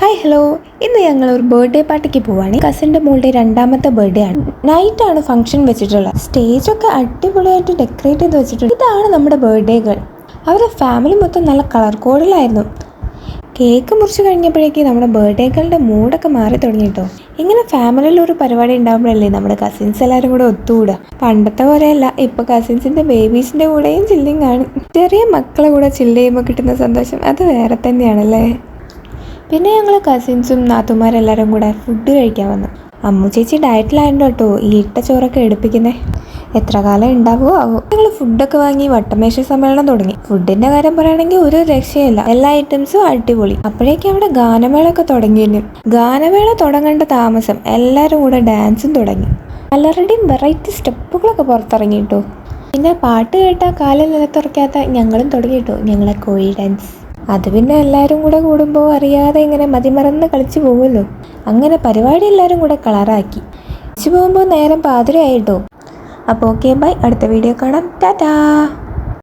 Hi hello, ഇന്ന് ഞങ്ങൾ ഒരു ബർത്ത്ഡേ പാർട്ടിക്ക് പോവാണ്. കസിൻ്റെ മോളുടെ രണ്ടാമത്തെ ബർത്ത്ഡേ ആണ്. നൈറ്റാണ് ഫംഗ്ഷൻ വെച്ചിട്ടുള്ളത്. സ്റ്റേജൊക്കെ അടിപൊളിയായിട്ട് ഡെക്കറേറ്റ് ചെയ്ത് വെച്ചിട്ടുണ്ട്. ഇതാണ് നമ്മുടെ ബർത്ത്ഡേ ഗേൾ. അവരുടെ ഫാമിലി മൊത്തം നല്ല കളർ കോഡിലായിരുന്നു. കേക്ക് മുറിച്ച് കഴിഞ്ഞപ്പോഴേക്ക് നമ്മുടെ ബർത്ത്ഡേ ഗേളുടെ മൂഡൊക്കെ മാറി തുടങ്ങിയിട്ടോ. ഇങ്ങനെ ഫാമിലിയിൽ ഒരു പരിപാടി ഉണ്ടാകുമ്പോഴല്ലേ നമ്മുടെ കസിൻസ് എല്ലാവരും കൂടെ ഒത്തുകൂടുക. പണ്ടത്തെ പോലെയല്ല, ഇപ്പോൾ കസിൻസിൻ്റെ ബേബീസിൻ്റെ കൂടെയും ചില്ലിങ് ആണ്. ചെറിയ മക്കളെ കൂടെ ചില്ല് ചെയ്യുമ്പോൾ കിട്ടുന്ന സന്തോഷം അത് വേറെ തന്നെയാണല്ലേ. പിന്നെ ഞങ്ങൾ കസിൻസും നാത്തുമാരെല്ലാവരും കൂടെ ഫുഡ് കഴിക്കാൻ വന്നു. അമ്മു ചേച്ചി ഡയറ്റിലായിരുന്നു കേട്ടോ ഈ ഇട്ട ചോറൊക്കെ എടുപ്പിക്കുന്നത്. എത്ര കാലം ഉണ്ടാവുമോ ആവോ. ഞങ്ങൾ ഫുഡൊക്കെ വാങ്ങി വട്ടമേശ സമ്മേളനം തുടങ്ങി. ഫുഡിൻ്റെ കാര്യം പറയുകയാണെങ്കിൽ ഒരു രക്ഷയില്ല, എല്ലാ ഐറ്റംസും അടിപൊളി. അപ്പോഴേക്കും അവിടെ ഗാനമേളൊക്കെ തുടങ്ങിയിരുന്നു. ഗാനമേള തുടങ്ങേണ്ട താമസം എല്ലാവരും കൂടെ ഡാൻസും തുടങ്ങി. പലരുടെയും വെറൈറ്റി സ്റ്റെപ്പുകളൊക്കെ പുറത്തിറങ്ങിയിട്ടു. പിന്നെ പാട്ട് കേട്ടാൽ കാലിൽ നിലത്തുറക്കാത്ത ഞങ്ങളും തുടങ്ങിയിട്ടു ഞങ്ങളെ കോഴി ഡാൻസ്. അത് പിന്നെ എല്ലാവരും കൂടെ കൂടുമ്പോൾ അറിയാതെ ഇങ്ങനെ മതിമറന്ന് കളിച്ചു പോകുമല്ലോ. അങ്ങനെ പരിപാടി എല്ലാവരും കൂടെ കളറാക്കി. കളിച്ചു പോകുമ്പോൾ നേരം പാതിരയായിട്ടോ. അപ്പോൾ ഓക്കെ, ബൈ. അടുത്ത വീഡിയോ കാണാം. ടാറ്റാ.